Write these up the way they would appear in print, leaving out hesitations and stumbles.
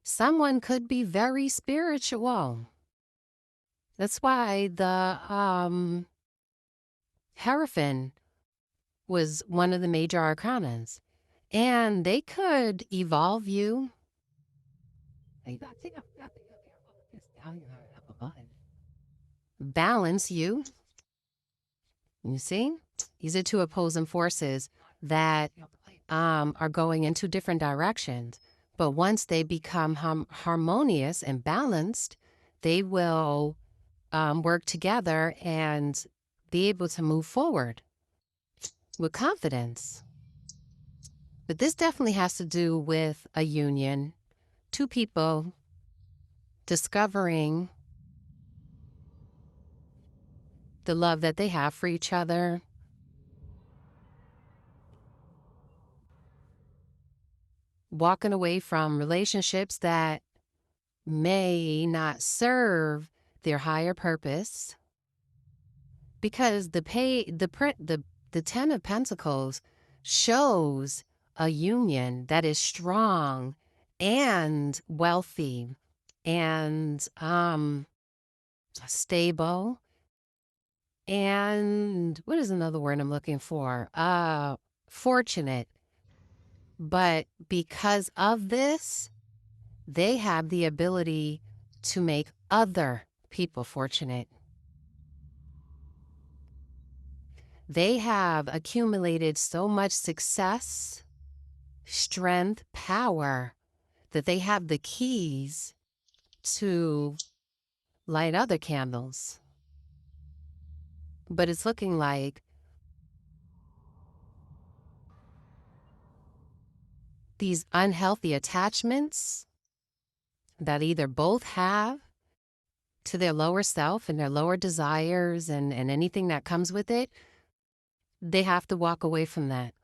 someone could be very spiritual. That's why the Hierophant was one of the major arcanas. And they could evolve you, balance you. You see? These are two opposing forces that are going in two different directions. But once they become harmonious and balanced, they will work together and be able to move forward with confidence. But this definitely has to do with a union, two people discovering the love that they have for each other, walking away from relationships that may not serve their higher purpose, because the 10 of Pentacles shows a union that is strong and wealthy and stable. And what is another word I'm looking for? Fortunate. But because of this, they have the ability to make other people fortunate. They have accumulated so much success, strength, power, that they have the keys to light other candles. But it's looking like these unhealthy attachments that either both have to their lower self and their lower desires and anything that comes with it, they have to walk away from that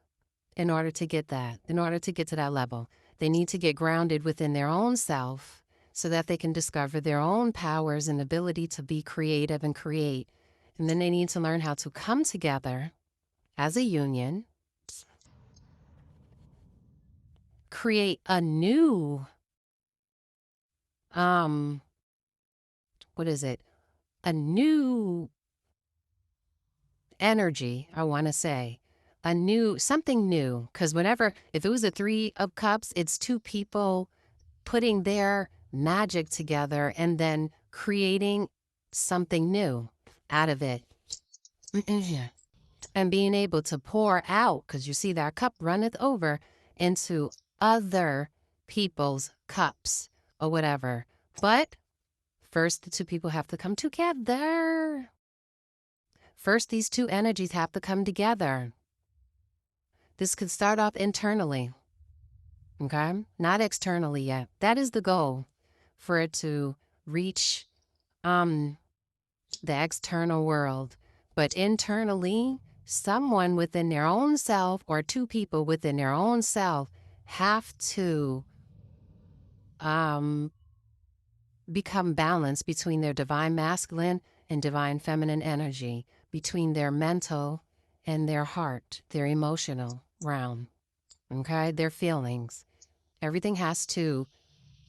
in order to get that, in order to get to that level. They need to get grounded within their own self so that they can discover their own powers and ability to be creative and create. And then they need to learn how to come together as a union, create a new, what is it? A new energy, I want to say. Something new. Because if it was a 3 of Cups, it's two people putting their magic together and then creating something new out of it. And being able to pour out, because you see that cup runneth over into other people's cups or whatever. But first, the two people have to come together. First, these two energies have to come together. This could start off internally, okay? Not externally yet. That is the goal, for it to reach the external world. But internally, someone within their own self or two people within their own self have to become balanced between their divine masculine and divine feminine energy, between their mental and their heart, their emotional realm, okay? Their feelings. Everything has to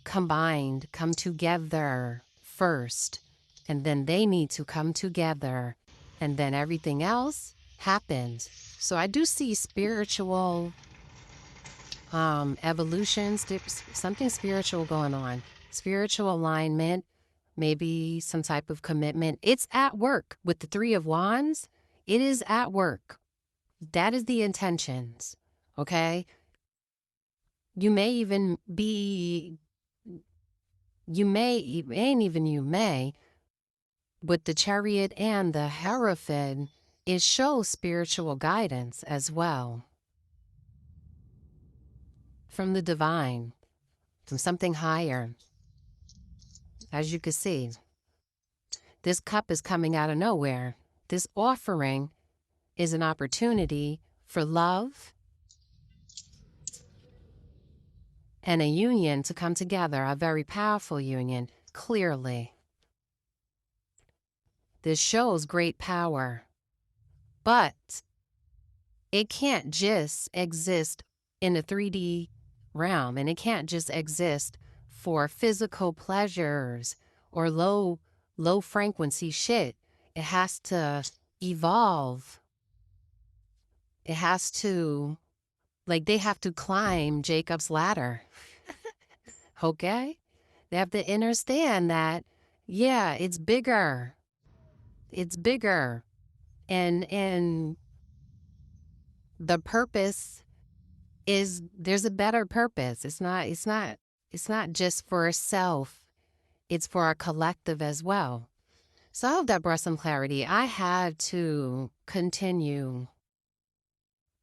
come together first, and then they need to come together, and then everything else happens. So I do see spiritual evolutions, something spiritual going on, spiritual alignment, maybe some type of commitment. It's at work with the 3 of Wands. It is at work. That is the intentions, okay? You may even be, with the Chariot and the Hierophant, it shows spiritual guidance as well. From the divine, from something higher. As you can see, this cup is coming out of nowhere. This offering is an opportunity for love and a union to come together, a very powerful union, clearly. This shows great power, but it can't just exist in the 3D realm, and it can't just exist for physical pleasures or low frequency shit. It has to evolve. It has to, like, they have to climb Jacob's ladder. Okay? They have to understand that, yeah, it's bigger. It's bigger. And the purpose is, there's a better purpose. It's not just for self. It's for our collective as well. So I hope that brought some clarity. I had to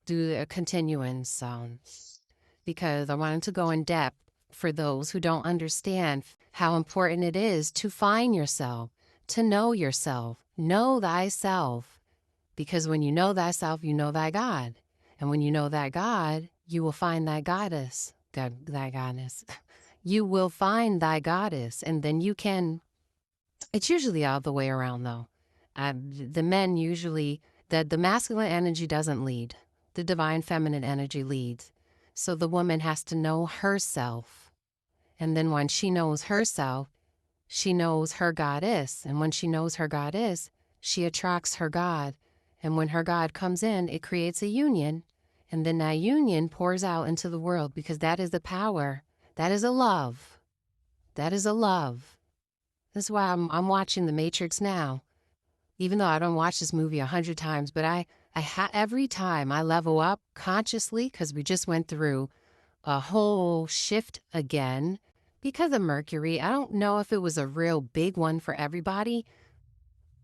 do a continuance because I wanted to go in depth for those who don't understand how important it is to find yourself, to know thyself. Because when you know thyself, you know thy God. And when you know thy God, you will find thy goddess. Thy goddess. You will find thy goddess, and then you can. It's usually all the way around, though. The men usually, the masculine energy doesn't lead. The divine feminine energy leads. So the woman has to know herself. And then when she knows herself, she knows her goddess. And when she knows her goddess, she attracts her God. And when her God comes in, it creates a union. And then that union pours out into the world because that is the power. That is a love. That is a love. That's why I'm watching The Matrix now. Even though I don't watch this movie 100 times, but every time I level up consciously, because we just went through a whole shift again because of Mercury. I don't know if it was a real big one for everybody,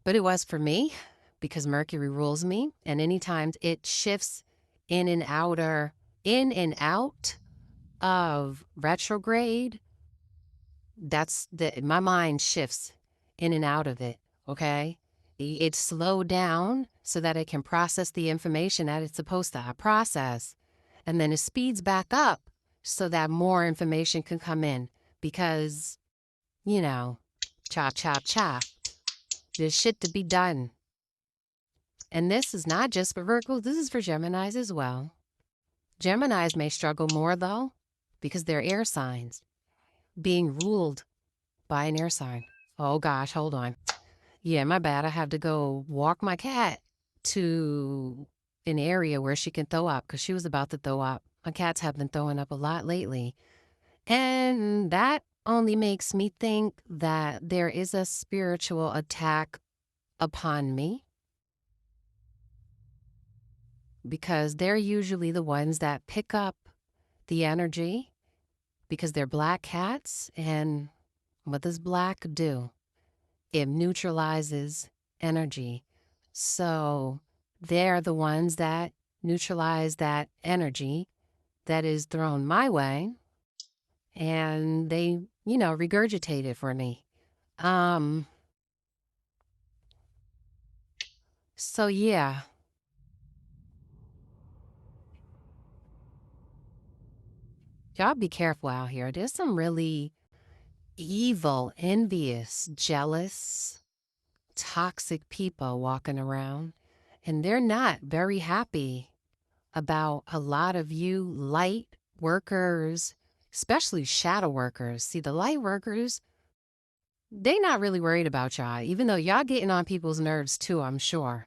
but it was for me because Mercury rules me. And anytime it shifts in and out of retrograde, my mind shifts in and out of it, okay? It's slowed down so that it can process the information that it's supposed to process. And then it speeds back up so that more information can come in because, chop, chop, chop. There's shit to be done. And this is not just for Virgos, this is for Geminis as well. Geminis may struggle more, though, because they're air signs being ruled by an air sign. Oh, gosh, hold on. Yeah, my bad. I have to go walk my cat to an area where she can throw up because she was about to throw up. My cats have been throwing up a lot lately. And that only makes me think that there is a spiritual attack upon me because they're usually the ones that pick up the energy because they're black cats. And what does black do? It neutralizes energy. So they're the ones that neutralize that energy that is thrown my way, and they, regurgitate it for me. So yeah. Y'all be careful out here. There's some really evil, envious, jealous, toxic people walking around, and they're not very happy about a lot of you light workers, especially shadow workers. See, the light workers, they not really worried about y'all, even though y'all getting on people's nerves too, I'm sure.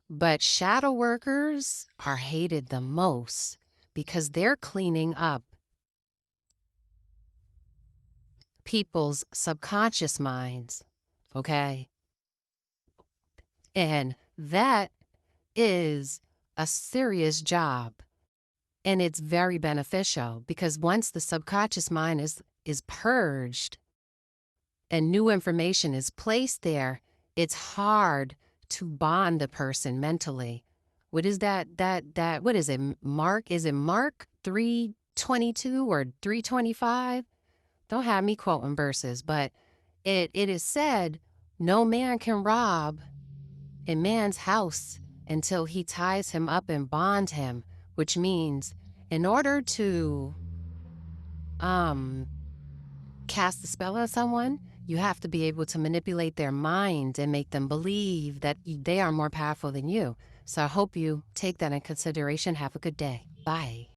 But shadow workers are hated the most because they're cleaning up people's subconscious minds, okay? And that is a serious job. And it's very beneficial because once the subconscious mind is purged and new information is placed there, it's hard to bond a person mentally. What is that what is it? Is it Mark 3:22 or 3:25? Don't have me quoting verses, but it is said, no man can rob a man's house until he ties him up and bond him, which means in order to cast a spell on someone, you have to be able to manipulate their mind and make them believe that they are more powerful than you. So I hope you take that in consideration. Have a good day. Bye.